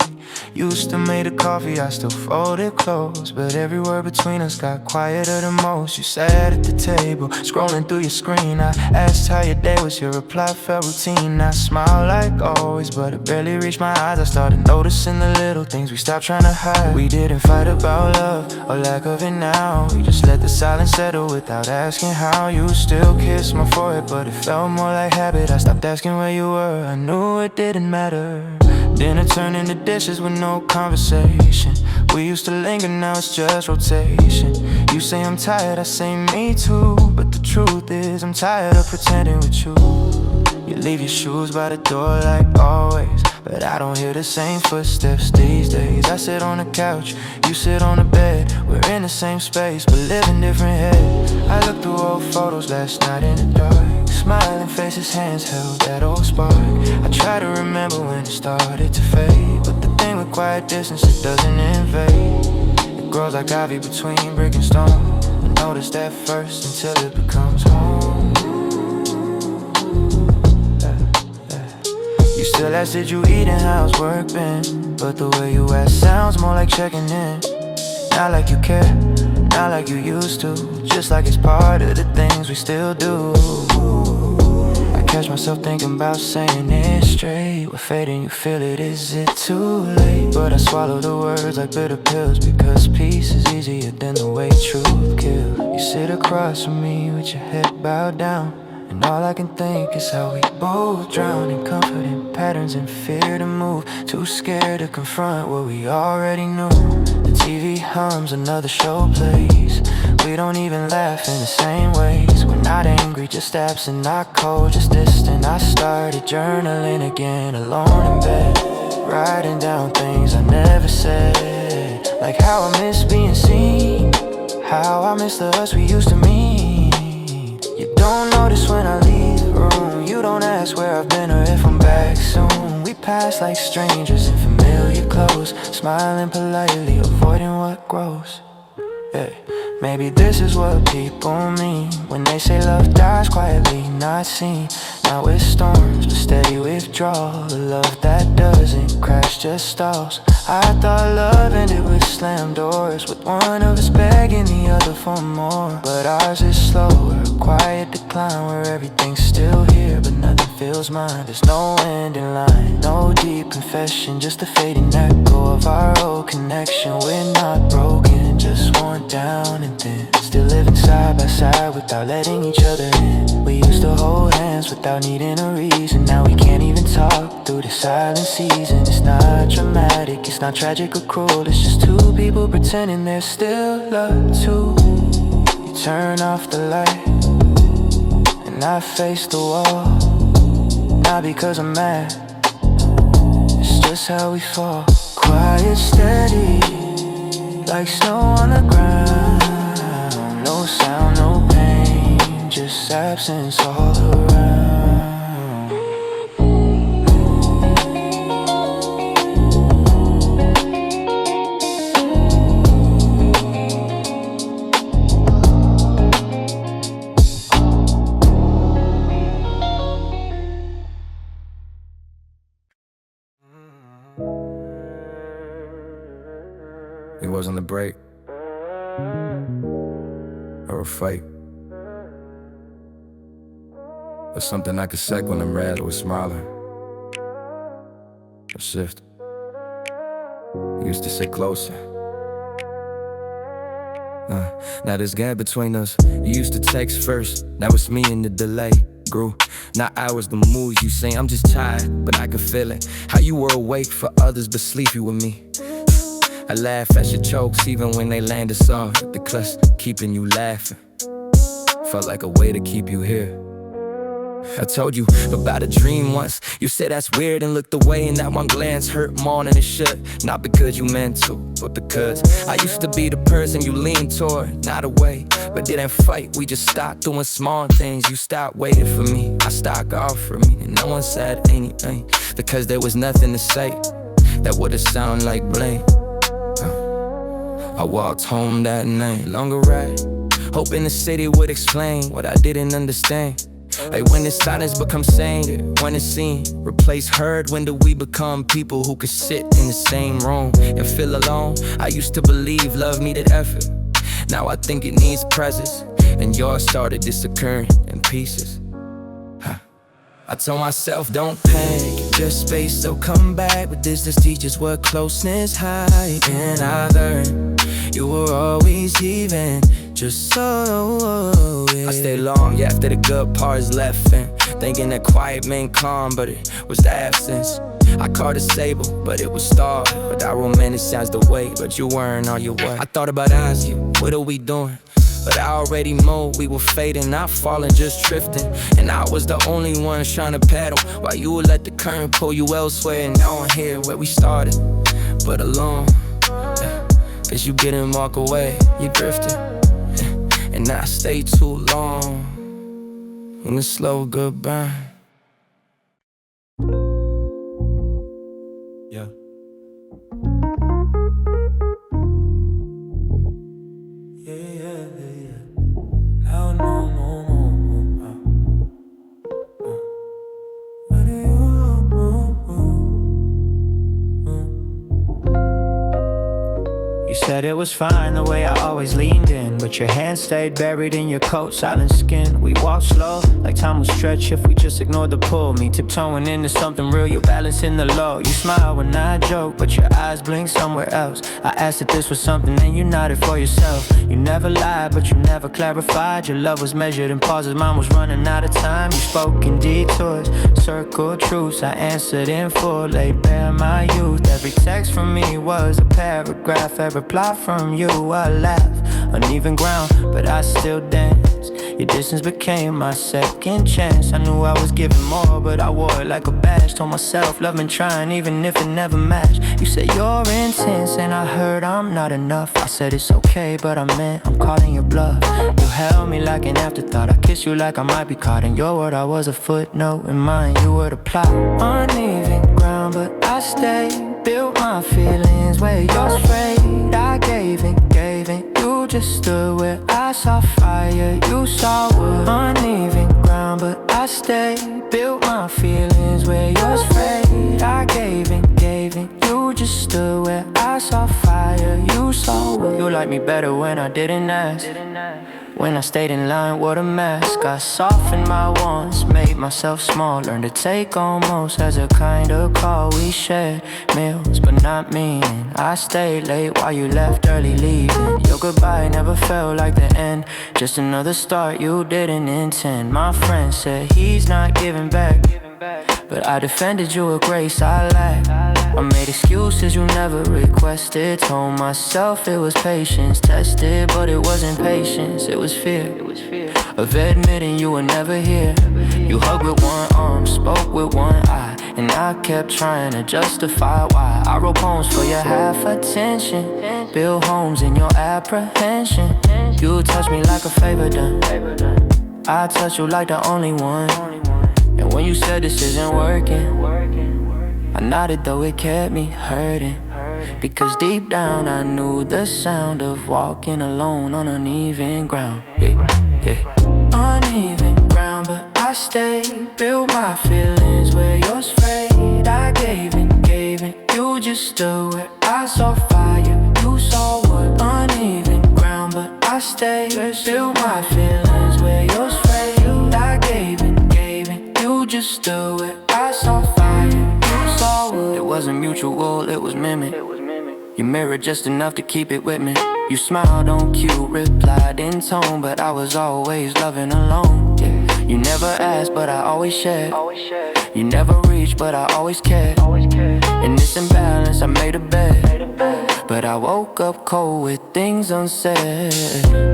Used to make the coffee, I still folded clothes, but every word between us got quieter than most. You sat at the table, scrolling through your screen. I asked how your day was, your reply felt routine. I smiled like always, but it barely reached my eyes. I started noticing the little things we stopped trying to hide. We didn't fight about love, or lack of it now. We just let the silence settle without asking how. You still kiss my forehead, but it felt more like habit. I stopped asking where you were, I knew it didn't matter. Dinner turned into dishes with no conversation. We used to linger, now it's just rotation. You say I'm tired, I say me too, but the truth is I'm tired of pretending with you. You leave your shoes by the door like always, but I don't hear the same footsteps these days. I sit on the couch, you sit on the bed. We're in the same space, but live in different heads. I looked through old photos last night in the dark, smiling faces, hands held that old spark. I try to remember when it started to fade, but the thing with quiet distance, it doesn't invade. It grows like ivy between brick and stone. I notice that first until it becomes home. You still ask, did you eat and how's work been? But the way you ask sounds more like checking in. Not like you care, not like you used to, just like it's part of the things we still do. I catch myself thinking about saying it straight. We're fading, you feel it, is it too late? But I swallow the words like bitter pills, because peace is easier than the way truth kills. You sit across from me with your head bowed down, and all I can think is how we both drown in comforting patterns and fear to move. Too scared to confront what we already knew. The TV hums, another show plays. We don't even laugh in the same ways. We're not angry, just absent, not cold, just distant. I started journaling again, alone in bed, writing down things I never said. Like how I miss being seen, how I miss the us we used to meet. You don't notice when I leave the room. You don't ask where I've been or if I'm back soon. We pass like strangers in familiar clothes, smiling politely, avoiding what grows. Yeah. Maybe this is what people mean when they say love dies quietly, not seen. Now it's storms, but steady withdrawal. The love that doesn't crash just stalls. I thought love ended with slammed doors, with one of us begging the other for more. But ours is slower, a quiet decline where everything's still here but nothing feels mine. There's no end in line, no deep confession, just a fading echo of our old connection. We're not broken, just worn down and thin, still living side by side without letting each other in. We used to hold hands without needing a reason. Now we can't even talk through the silent season. It's not dramatic, it's not tragic or cruel. It's just two people pretending there's still love too. You turn off the light and I face the wall. Not because I'm mad, it's just how we fall. Quiet, steady, like snow on the ground. No sound, no pain, just absence all around. It wasn't a break or a fight, or something I could say when I'm red or smiling. A shift. You used to sit closer. Now there's gap between us. You used to text first, now it's me in the delay. Grew, not hours, the moves you say. I'm just tired, but I can feel it. How you were awake for others but sleepy with me. I laugh at your jokes even when they landed soft. The clutch keeping you laughing felt like a way to keep you here. I told you about a dream once. You said that's weird and looked away, and that one glance hurt more than it should. Not because you meant to, but because I used to be the person you leaned toward. Not away, but didn't fight. We just stopped doing small things. You stopped waiting for me, I stopped offering me, and no one said anything because there was nothing to say that would've sounded like blame. I walked home that night, longer ride, hoping the city would explain what I didn't understand. Like when the silence becomes sane, when it's seen replace heard. When do we become people who could sit in the same room and feel alone? I used to believe love needed effort, now I think it needs presence, and yours started disappearing in pieces. I told myself don't panic, just space, so come back. But distance teaches what closeness hides, and I learned you were always even, just so I stayed long, yeah, after the good parts left, and thinking that quiet meant calm, but it was the absence. I caught a sable, but it was starved. But I romanticized the way, but you weren't all your way. I thought about us, you, what are we doing? But I already moved, we were fading, not falling, just drifting. And I was the only one trying to paddle, while you would let the current pull you elsewhere. And now I'm here where we started, but alone, yeah. Cause you didn't walk away, you drifted, yeah. And I stayed too long in a slow goodbye. Yeah. You said it was fine the way I always leaned in, but your hand stayed buried in your coat, silent skin. We walked slow, like time would stretch if we just ignored the pull. Me tiptoeing into something real, you balancing the low. You smile when I joke, but your eyes blink somewhere else. I asked if this was something and you nodded for yourself. You never lied, but you never clarified. Your love was measured in pauses, mine was running out of time. You spoke in detours, circled truths. I answered in full, laid bare my youth. Every text from me was a paragraph, every reply from you I laugh. Uneven ground, but I still dance. Your distance became my second chance. I knew I was giving more, but I wore it like a badge. Told myself love been trying even if it never matched. You said you're intense and I heard I'm not enough. I said it's okay, but I meant I'm calling your bluff. You held me like an afterthought, I kissed you like I might be caught in your word. I was a footnote in mine, you were the plot. Uneven ground, but I stayed. Built my feelings where yours frayed. I gave in, you just stood where I saw fire. You saw wood, uneven ground, but I stayed. Built my feelings where yours frayed. I gave in, you just stood where I saw fire. You saw wood. You liked me better when I didn't ask. When I stayed in line, what a mask. I softened my wants, made myself small. Learned to take almost as a kind of call. We shared meals, but not meaning. I stayed late while you left early leaving. Your goodbye never felt like the end, just another start you didn't intend. My friend said he's not giving back, but I defended you with grace I lacked. I made excuses you never requested. Told myself it was patience tested, but it wasn't patience, it was fear of admitting you were never here. You hugged with one arm, spoke with one eye, and I kept trying to justify why. I wrote poems for your half attention, built homes in your apprehension. You touched me like a favor done, I touched you like the only one. And when you said this isn't working, I nodded though it kept me hurting. Because deep down I knew the sound of walking alone on uneven ground. Uneven ground, but I stayed. Built my feelings where yours frayed. I gave in, you just stood where I saw fire. You saw what? Uneven ground, but I stayed. Built my feelings where yours frayed. I gave in, you just stood where I saw fire. You saw what? It wasn't mutual, it was mimic. You mirrored just enough to keep it with me. You smiled on cue, replied in tone, but I was always loving alone. Yeah. You never asked, but I always shared. You never reached, but I always cared. In this imbalance, I made a bed, but I woke up cold with things unsaid.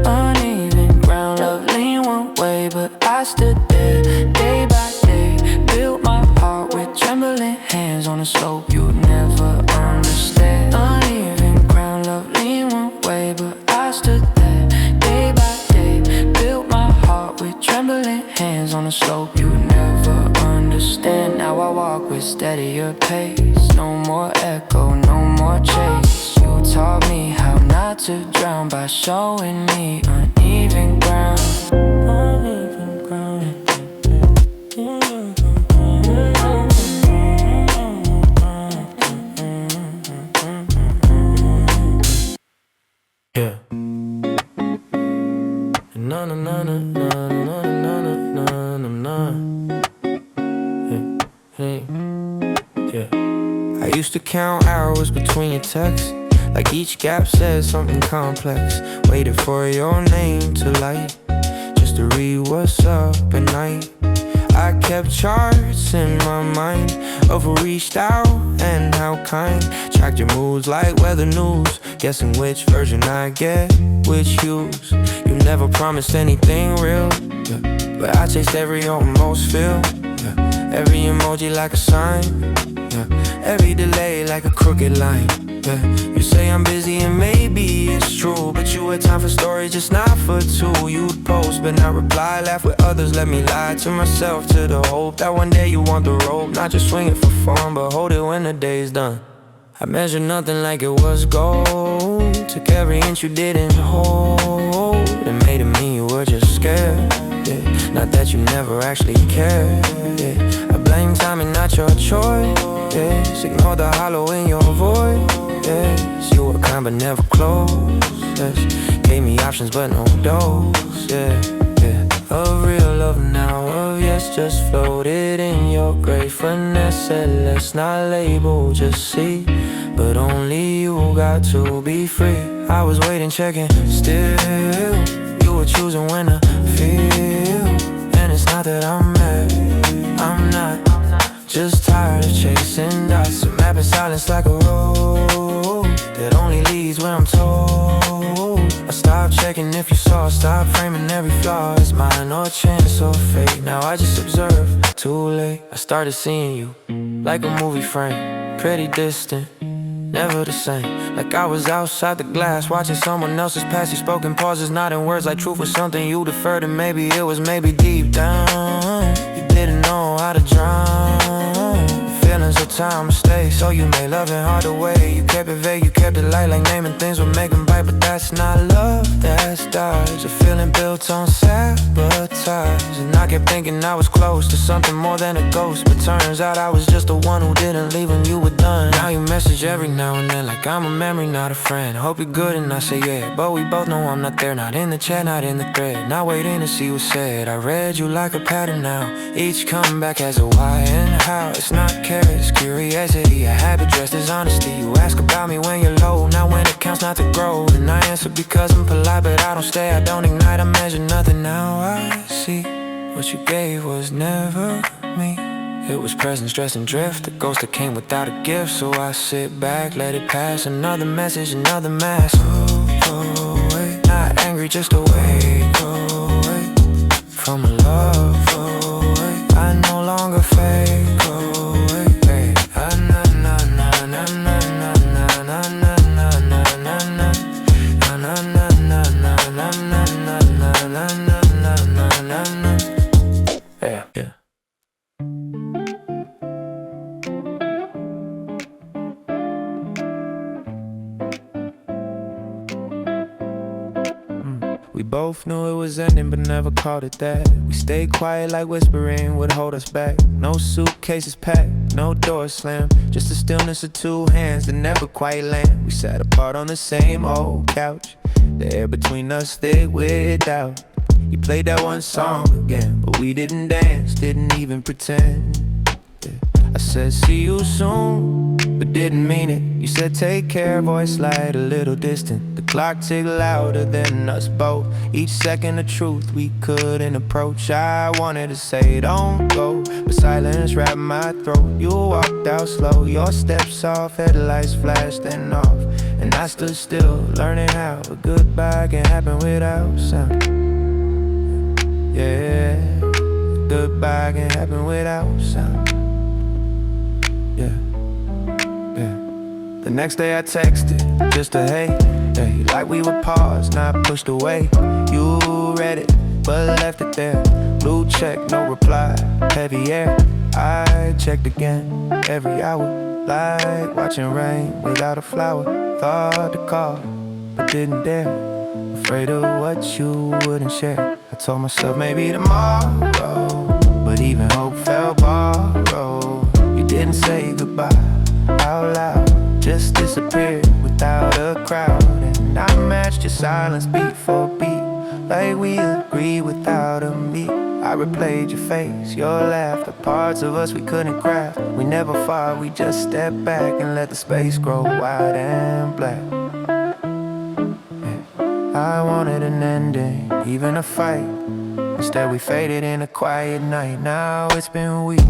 Uneven ground, love leaned one way, but I stood there day by day. Built my heart with trembling hands on a slope you'd never understand. Uneven ground, love leaned one way, but I stood there day by day. Built my heart with trembling hands on a slope you'd never understand. Now I walk with steadier pace, no more echo, no more chase. You taught me how not to drown by showing me uneven ground. Uneven ground. Yeah. Na na na na na na na na na na. Hey, yeah. I used to count hours between your texts, like each gap said something complex. Waited for your name to light, just to read what's up at night. I kept charts in my mind of who reached out and how kind. Tracked your moods like weather news, guessing which version I get, which hues. You never promised anything real, yeah, but I chased every almost feel, yeah. Every emoji like a sign, yeah. Every delay like a crooked line, yeah. You say I'm busy and maybe it's true, but you had time for stories, just not for two. You'd post but not reply, laugh with others, let me lie to myself, to the hope that one day you want the rope. Not just swing it for fun, but hold it when the day's done. I measured nothing like it was gold, took every inch you didn't hold, and made it mean you were just scared, yeah. Not that you never actually cared, yeah. I blame time and not your choice, yeah. Ignore the hollow in your voice, yes. You were kind but never close, yes. Gave me options but no dose, yeah, yeah. A real love now, of yes, just floated in your great finesse. Said let's not label, just see. But only you got to be free. I was waiting, checking, still. You were choosing when to feel. And it's not that I'm mad, I'm not. Just tired of chasing dots. A map in silence like a road that only leads where I'm told. I stopped checking if you saw. Stop framing every flaw as mine or chance or fate. Now I just observe, too late. I started seeing you like a movie frame, pretty distant, never the same. Like I was outside the glass, watching someone else's past. You spoken pauses, not in words like truth was something you deferred. And maybe it was maybe deep down you didn't know how to drown feelings of time mistakes. So you made love and hard to wait. You kept it vague, you kept it light, like naming things would make them bite. But that's not love, that's dodge. A feeling built on sabotage. And I kept thinking I was close to something more than a ghost. But turns out I was just the one who didn't leave when you were done. Now you message every now and then like I'm a memory, not a friend. Hope you're good and I say yeah, but we both know I'm not there. Not in the chat, not in the thread. Not waiting to see what's said. I read you like a pattern now. Each comeback has a why and how. It's not care, it's curiosity. A habit dressed as honesty. You ask about me when you're low, not when it counts not to grow. And I answer because I'm polite, but I don't stay, I don't ignite, I measure nothing. Now I see what you gave was never me. It was presence dressed in drift, a ghost that came without a gift. So I sit back, let it pass. Another message, another mask. Away, not angry, just away. Away from love. Away, I no longer fake. Away, hey. Na na na na na na na na na na na na na na na na na na na. Yeah, yeah. We both knew it was ending but never called it that. We stayed quiet like whispering would hold us back. No suitcases packed, no doors slammed. Just the stillness of two hands that never quite land. We sat apart on the same old couch, the air between us thick with doubt. You played that one song again, but we didn't dance, didn't even pretend. I said see you soon, but didn't mean it. You said take care, voice light a little distant. The clock ticked louder than us both. Each second of truth we couldn't approach. I wanted to say don't go, but silence wrapped my throat. You walked out slow, your steps off, headlights flashed and off. And I stood still, learning how a goodbye can happen without sound. Yeah, goodbye can happen without sound. Yeah, yeah. The next day I texted, just a hey, hey, like we were paused, not pushed away. You read it, but left it there. Blue check, no reply, heavy air. I checked again, every hour, like watching rain without a flower. Thought to call, but didn't dare. Afraid of what you wouldn't share. I told myself maybe tomorrow, but even hope fell borrowed. You didn't say goodbye out loud, just disappeared without a crowd. And I matched your silence beat for beat, like we agreed without a beat. I replayed your face, your laugh, the parts of us we couldn't craft. We never fought, we just stepped back and let the space grow wide and black. I wanted an ending, even a fight. Instead we faded in a quiet night. Now it's been weeks,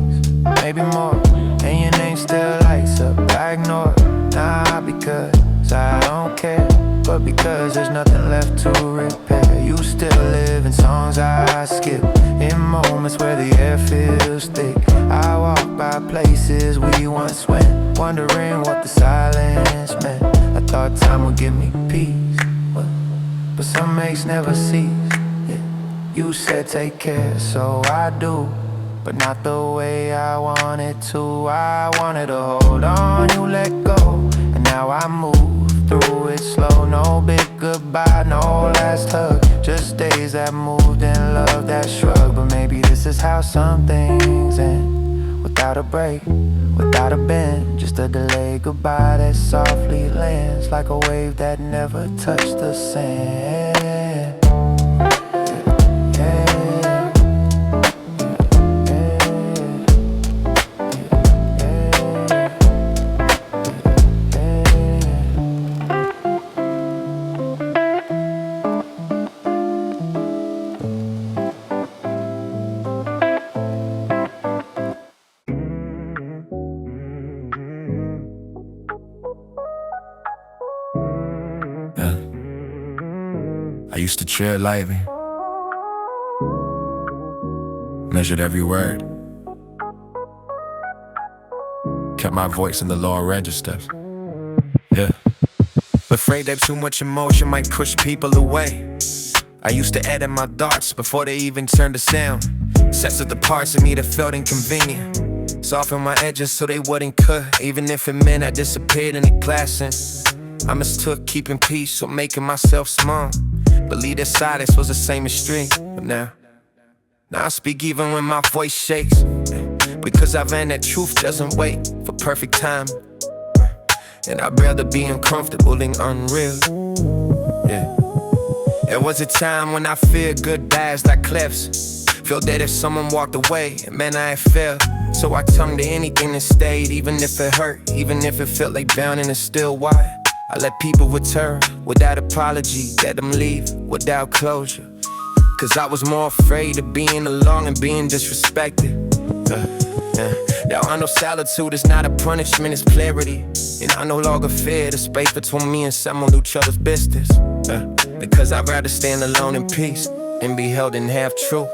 maybe more, and your name still lights up. I ignore it, not because I don't care, but because there's nothing left to repair. You still live in songs I skip, in moments where the air feels thick. I walk by places we once went, wondering what the silence meant. I thought time would give me peace, but some aches never cease. Yeah. You said take care, so I do, but not the way I wanted to. I wanted to hold on, you let go, and now I move through it slow. No big goodbye, no last hug, just days that moved in love that shrugged. But maybe this is how some things end, without a break, without a bend. Just a delayed goodbye that softly lands like a wave that never touched the sand. I used to tread lightly, measured every word, kept my voice in the lower registers. Yeah, afraid that too much emotion might push people away. I used to edit my thoughts before they even turned to sound. Censored the parts of me that felt inconvenient, soften my edges so they wouldn't cut, even if it meant I disappeared in the class. I mistook keeping peace or making myself small. Believe that silence was the same as strength. But now I speak even when my voice shakes, because I've learned that truth doesn't wait for perfect time. And I'd rather be uncomfortable than unreal. Yeah. There was a time when I feared goodbyes like cliffs. Felt that if someone walked away, it meant I had failed. So I clung to anything that stayed, even if it hurt, even if it felt like drowning in still water. I let people return without apology, let them leave without closure. Cause I was more afraid of being alone and being disrespected. Now I know solitude is not a punishment, it's clarity. And I no longer fear the space between me and someone who chose business. Because I'd rather stand alone in peace and be held in half-truths.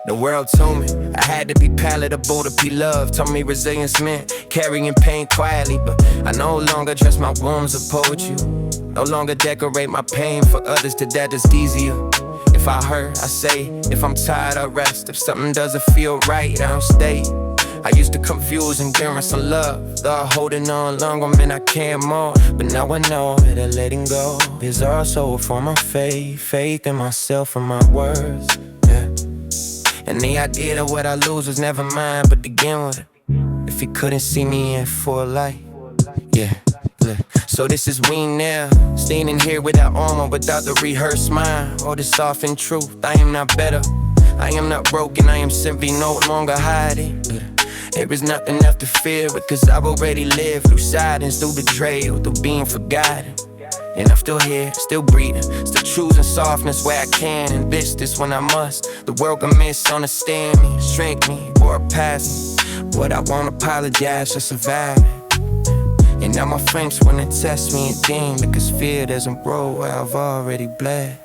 The world told me I had to be palatable to be loved. Told me resilience meant carrying pain quietly. But I no longer dress my wounds of poetry, no longer decorate my pain for others, that is easier. If I hurt, I say. If I'm tired, I rest. If something doesn't feel right, I don't stay. I used to confuse endurance and love. Thought holding on longer meant I can't more. But now I know that letting go is also a form of faith. Faith in myself and my words. And the idea of what I lose was never mine, but begin with it. If you couldn't see me in full light, yeah. So this is we now, standing here without armor, without the rehearsed mind, or the softened truth. I am not better, I am not broken, I am simply no longer hiding. There is nothing left to fear, because I've already lived through silence, through betrayal, through being forgotten. And I'm still here, still breathing, still choosing softness where I can, and this when I must. The world can misunderstand me, shrink me, or pass me. But I won't apologize for surviving. And now my friends wanna test me and deem, because fear doesn't grow where I've already bled.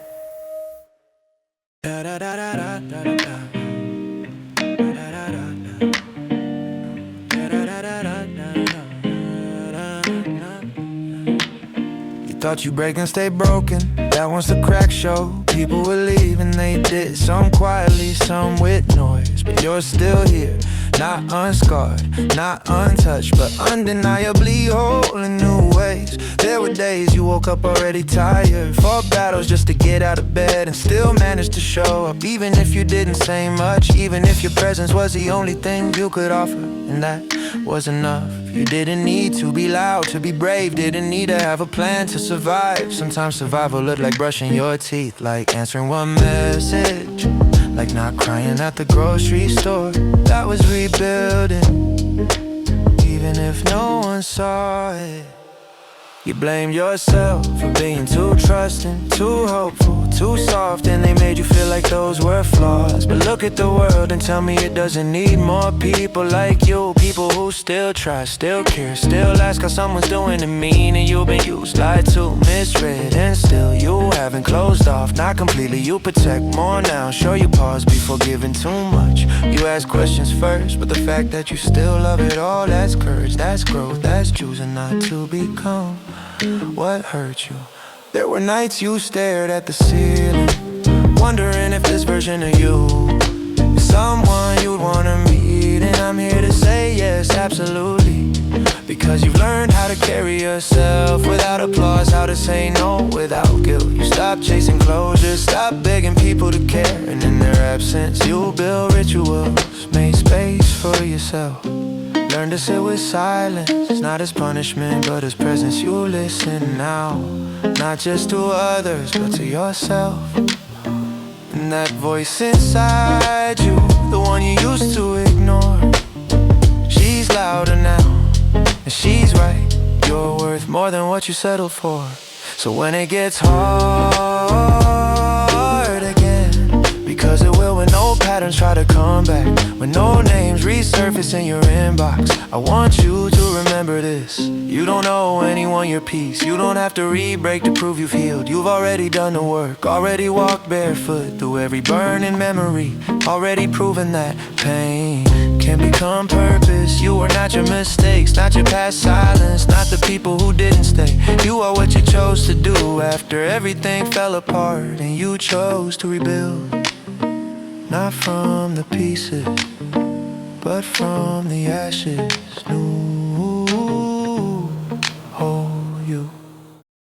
Thought you break and stay broken. That once the crack showed, people would leave and they did. Some quietly, some with noise. But you're still here, not unscarred, not untouched, but undeniably whole in new ways. There were days you woke up already tired, fought battles just to get out of bed, and still managed to show up. Even if you didn't say much, even if your presence was the only thing you could offer, and that was enough. You didn't need to be loud, to be brave, didn't need to have a plan to survive. Sometimes survival looked like brushing your teeth, like answering one message, like not crying at the grocery store. That was rebuilding, even if no one saw it. You blamed yourself for being too trusting, too hopeful, too soft, and they made you feel like those were flaws. But look at the world and tell me it doesn't need more people like you. People who still try, still care, still ask how someone's doing to mean. And you've been used, lied to, misread, and still you haven't closed off. Not completely, you protect more now. Show you pause before giving too much. You ask questions first, but the fact that you still love it all, that's courage, that's growth, that's choosing not to become what hurt you. There were nights you stared at the ceiling, wondering if this version of you is someone you'd wanna meet. And I'm here to say yes, absolutely, because you've learned how to carry yourself without applause, how to say no without guilt. You stopped chasing closure, stopped begging people to care, and in their absence you build rituals, made space for yourself. Learn to sit with silence, not as punishment, but as presence. You listen now, not just to others, but to yourself. And that voice inside you, the one you used to ignore, she's louder now, and she's right. You're worth more than what you settled for. So when it gets hard again, because it will when no patterns try to come back, when no names resurface in your inbox, I want you to remember this: you don't owe anyone your peace. You don't have to re-break to prove you've healed. You've already done the work, already walked barefoot through every burning memory, already proven that pain can become purpose. You are not your mistakes, not your past silence, not the people who didn't stay. You are what you chose to do after everything fell apart, and you chose to rebuild. Not from the pieces, but from the ashes. New